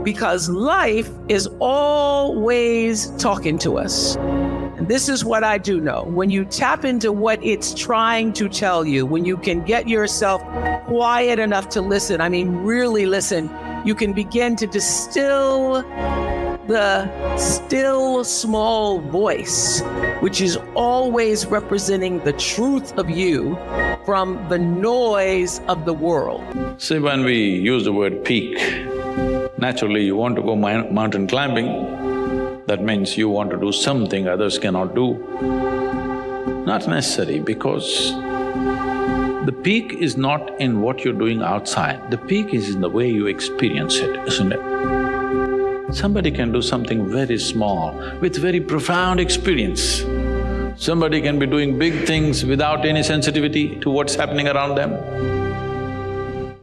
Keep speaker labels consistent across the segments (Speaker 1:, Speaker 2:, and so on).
Speaker 1: because life is always talking to us. And this is what I do know. When you tap into what it's trying to tell you, when you can get yourself quiet enough to listen, I mean, really listen, you can begin to distill the still small voice, which is always representing the truth of you from the noise of the world.
Speaker 2: See, when we use the word peak, naturally you want to go mountain climbing, that means you want to do something others cannot do. Not necessary, because the peak is not in what you're doing outside, the peak is in the way you experience it, isn't it? Somebody can do something very small with very profound experience. Somebody can be doing big things without any sensitivity to what's happening around them.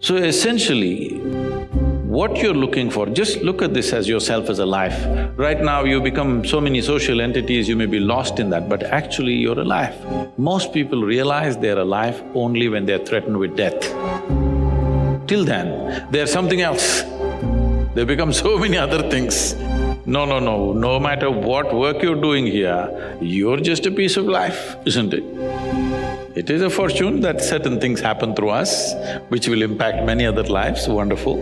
Speaker 2: So essentially, what you're looking for, just look at this as yourself as a life. Right now you become so many social entities, you may be lost in that, but actually you're alive. Most people realize they're alive only when they're threatened with death. Till then, they're something else. They become so many other things. No matter what work you're doing here, you're just a piece of life, isn't it? It is a fortune that certain things happen through us, which will impact many other lives, wonderful.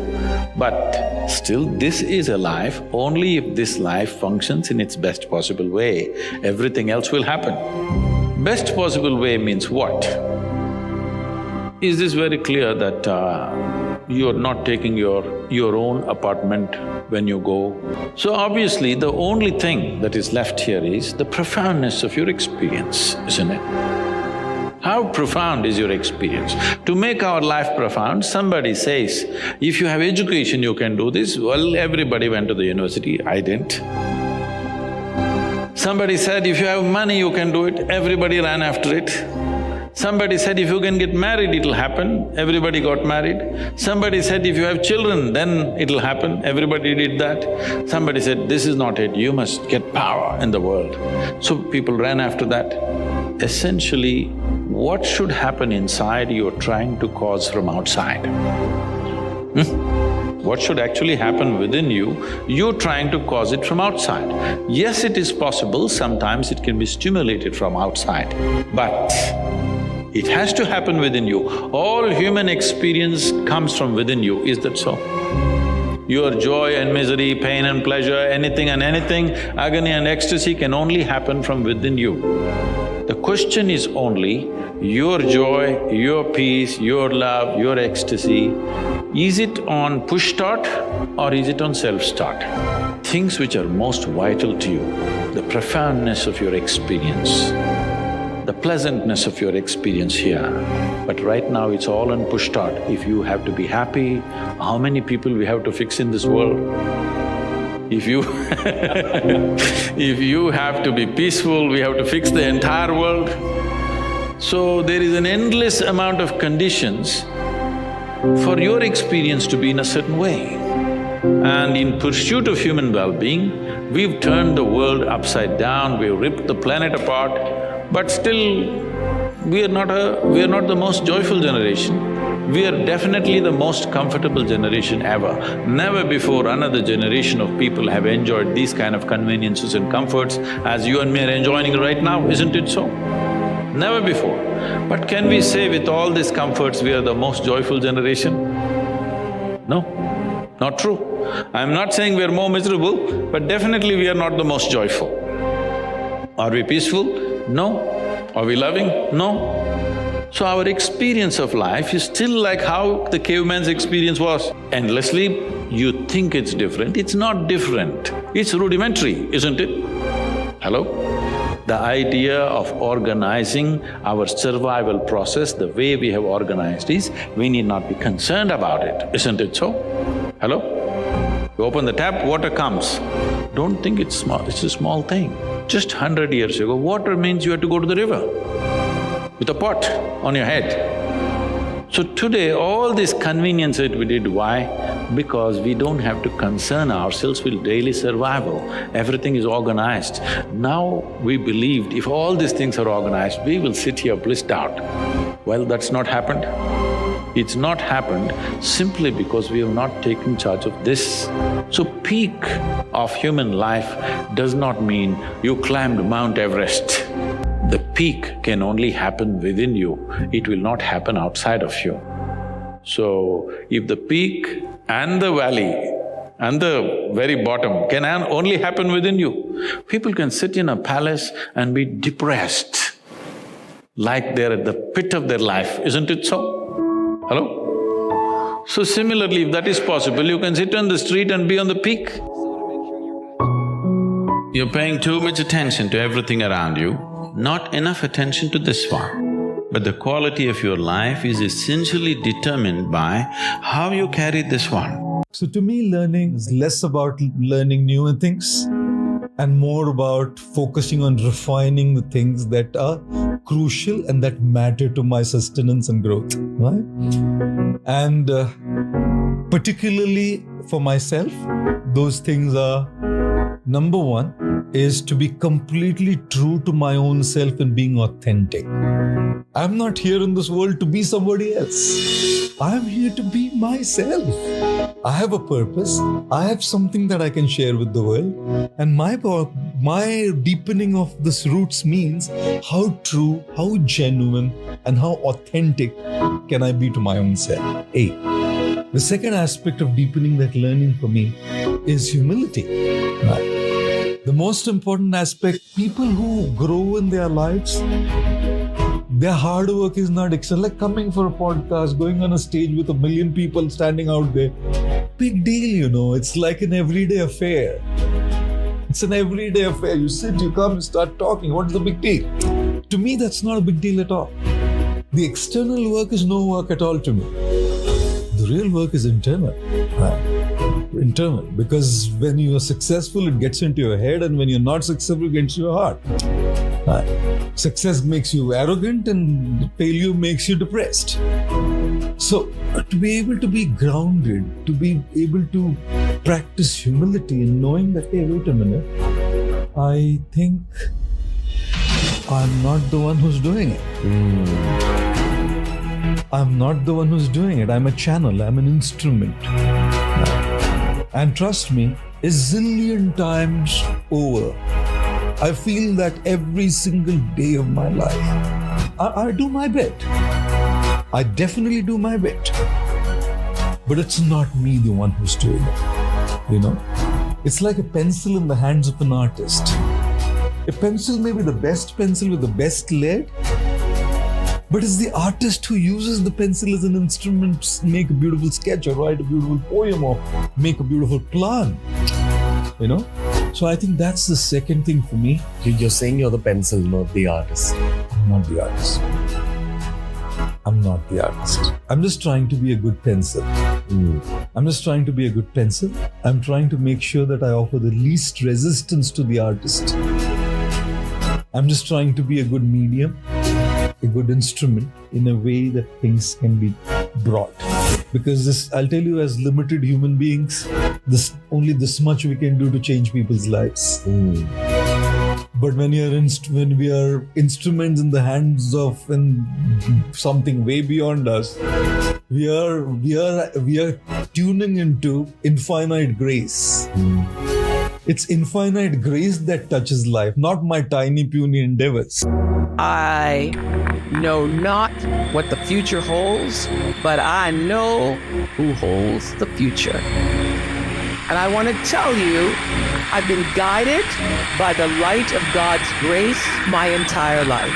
Speaker 2: But still, this is a life only if this life functions in its best possible way. Everything else will happen. Best possible way means what? Is this very clear that you're not taking your own apartment when you go? So obviously, the only thing that is left here is the profoundness of your experience, isn't it? How profound is your experience? To make our life profound, somebody says, if you have education, you can do this. Well, everybody went to the university, I didn't. Somebody said, if you have money, you can do it. Everybody ran after it. Somebody said, if you can get married, it'll happen. Everybody got married. Somebody said, if you have children, then it'll happen. Everybody did that. Somebody said, this is not it, you must get power in the world. So people ran after that. Essentially, what should happen inside, you're trying to cause from outside. What should actually happen within you, you're trying to cause it from outside. Yes, it is possible, sometimes it can be stimulated from outside, but it has to happen within you. All human experience comes from within you, is that so? Your joy and misery, pain and pleasure, anything and anything, agony and ecstasy can only happen from within you. The question is only, your joy, your peace, your love, your ecstasy, is it on push start or is it on self-start? Things which are most vital to you, the profoundness of your experience, the pleasantness of your experience here. But right now it's all on push start. If you have to be happy, how many people we have to fix in this world? If you if you have to be peaceful, we have to fix the entire world. So there is an endless amount of conditions for your experience to be in a certain way. And in pursuit of human well-being, we've turned the world upside down, we've ripped the planet apart, but still we are not the most joyful generation. We are definitely the most comfortable generation ever. Never before another generation of people have enjoyed these kind of conveniences and comforts as you and me are enjoying right now, isn't it so? Never before. But can we say with all these comforts we are the most joyful generation? No, not true. I'm not saying we are more miserable, but definitely we are not the most joyful. Are we peaceful? No. Are we loving? No. So our experience of life is still like how the caveman's experience was. Endlessly, you think it's different, it's not different, it's rudimentary, isn't it? Hello? The idea of organizing our survival process the way we have organized is, we need not be concerned about it, isn't it so? Hello? You open the tap, water comes. Don't think it's small, it's a small thing. Just 100 years ago, water means you had to go to the river with a pot on your head. So today, all this convenience that we did, why? Because we don't have to concern ourselves with daily survival. Everything is organized. Now we believed if all these things are organized, we will sit here blissed out. Well, that's not happened. It's not happened simply because we have not taken charge of this. So peak of human life does not mean you climbed Mount Everest. The peak can only happen within you, it will not happen outside of you. So, if the peak and the valley and the very bottom can only happen within you, people can sit in a palace and be depressed, like they're at the pit of their life, isn't it so? Hello? So similarly, if that is possible, you can sit on the street and be on the peak. You're paying too much attention to everything around you, not enough attention to this one. But the quality of your life is essentially determined by how you carry this one.
Speaker 3: So to me, learning is less about learning newer things and more about focusing on refining the things that are crucial and that matter to my sustenance and growth, right? And particularly for myself, those things are, number one is to be completely true to my own self and being authentic. I'm not here in this world to be somebody else. I'm here to be myself. I have a purpose. I have something that I can share with the world. And my deepening of this roots means how true, how genuine, and how authentic can I be to my own self. A. The second aspect of deepening that learning for me is humility. The most important aspect, people who grow in their lives, their hard work is not excellent. Like coming for a podcast, going on a stage with 1 million people standing out there. Big deal, you know. It's like an everyday affair. It's an everyday affair. You sit, you come, you start talking. What's the big deal? To me, that's not a big deal at all. The external work is no work at all to me. The real work is internal. Internal. Because when you are successful, it gets into your head, and when you're not successful, it gets into your heart. Success makes you arrogant and failure makes you depressed. So, to be able to be grounded, to be able to practice humility and knowing that, hey, wait a minute, I think I'm not the one who's doing it. I'm not the one who's doing it. I'm a channel, I'm an instrument. And trust me, a zillion times over, I feel that every single day of my life. I do my bit. I definitely do my bit. But it's not me the one who's doing it, you know. It's like a pencil in the hands of an artist. A pencil may be the best pencil with the best lead, but it's the artist who uses the pencil as an instrument to make a beautiful sketch or write a beautiful poem or make a beautiful plan, you know. So I think that's the second thing for me.
Speaker 4: You're saying you're the pencil, not the artist.
Speaker 3: I'm not the artist. I'm not the artist. I'm just trying to be a good pencil. I'm just trying to be a good pencil. I'm trying to make sure that I offer the least resistance to the artist. I'm just trying to be a good medium, a good instrument in a way that things can be brought. Because this, I'll tell you, as limited human beings, only this much we can do to change people's lives. But when we are instruments in the hands of something way beyond us, we are tuning into infinite grace. It's infinite grace that touches life, not my tiny puny endeavors.
Speaker 1: I know not what the future holds, but I know who holds the future. And I want to tell you, I've been guided by the light of God's grace my entire life.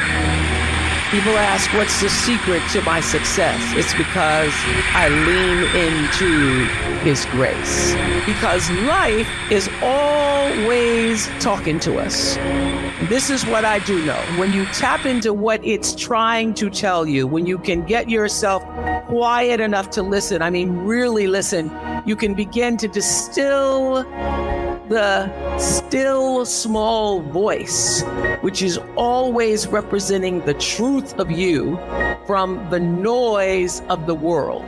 Speaker 1: People ask, what's the secret to my success? It's because I lean into His grace. Because life is always talking to us. This is what I do know. When you tap into what it's trying to tell you, when you can get yourself quiet enough to listen, I mean, really listen, you can begin to distill the still small voice, which is always representing the truth of you from the noise of the world.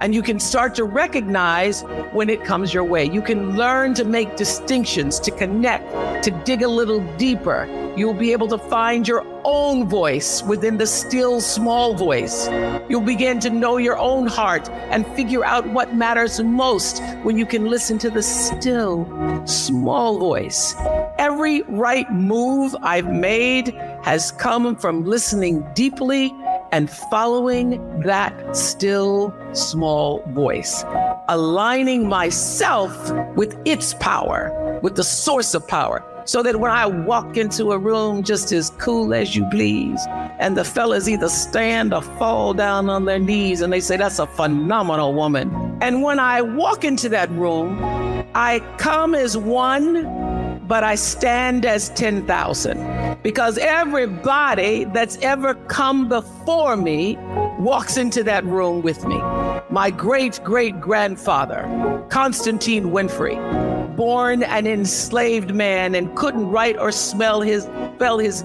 Speaker 1: And you can start to recognize when it comes your way. You can learn to make distinctions, to connect, to dig a little deeper. You'll be able to find your own voice within the still small voice. You'll begin to know your own heart and figure out what matters most when you can listen to the still small voice. Every right move I've made has come from listening deeply and following that still small voice, aligning myself with its power, with the source of power, so that when I walk into a room just as cool as you please, and the fellas either stand or fall down on their knees and they say, that's a phenomenal woman. And when I walk into that room, I come as one, but I stand as 10,000. Because everybody that's ever come before me walks into that room with me. My great-great-grandfather, Constantine Winfrey, born an enslaved man and couldn't write or spell his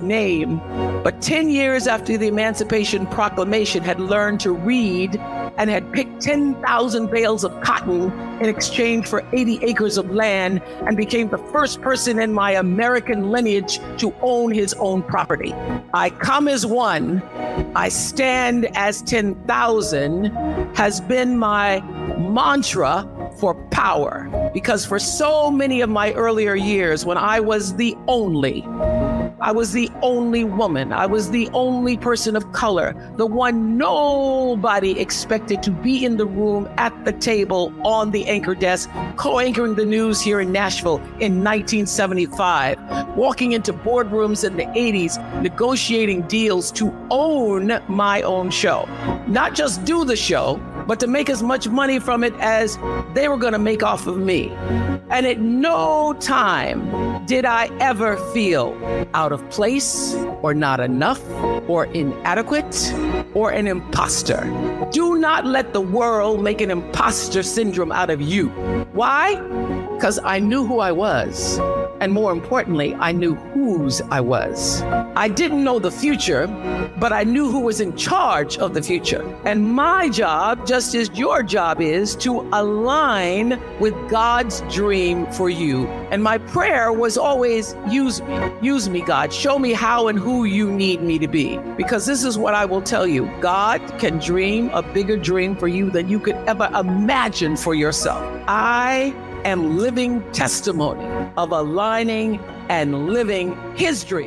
Speaker 1: name, but 10 years after the Emancipation Proclamation had learned to read and had picked 10,000 bales of cotton in exchange for 80 acres of land and became the first person in my American lineage to own his own property. I come as one, I stand as 10,000 has been my mantra for power, because for so many of my earlier years when I was the only woman, I was the only person of color, the one nobody expected to be in the room at the table on the anchor desk, co-anchoring the news here in Nashville in 1975, walking into boardrooms in the 80s, negotiating deals to own my own show. Not just do the show, but to make as much money from it as they were going to make off of me. And at no time did I ever feel out of place or not enough or inadequate or an imposter. Do not let the world make an imposter syndrome out of you. Why? Because I knew who I was. And more importantly, I knew whose I was. I didn't know the future, but I knew who was in charge of the future. And my job, just as your job is, to align with God's dream for you. And my prayer was always, use me, God. Show me how and who you need me to be. Because this is what I will tell you. God can dream a bigger dream for you than you could ever imagine for yourself. I am living testimony of aligning and living his dream.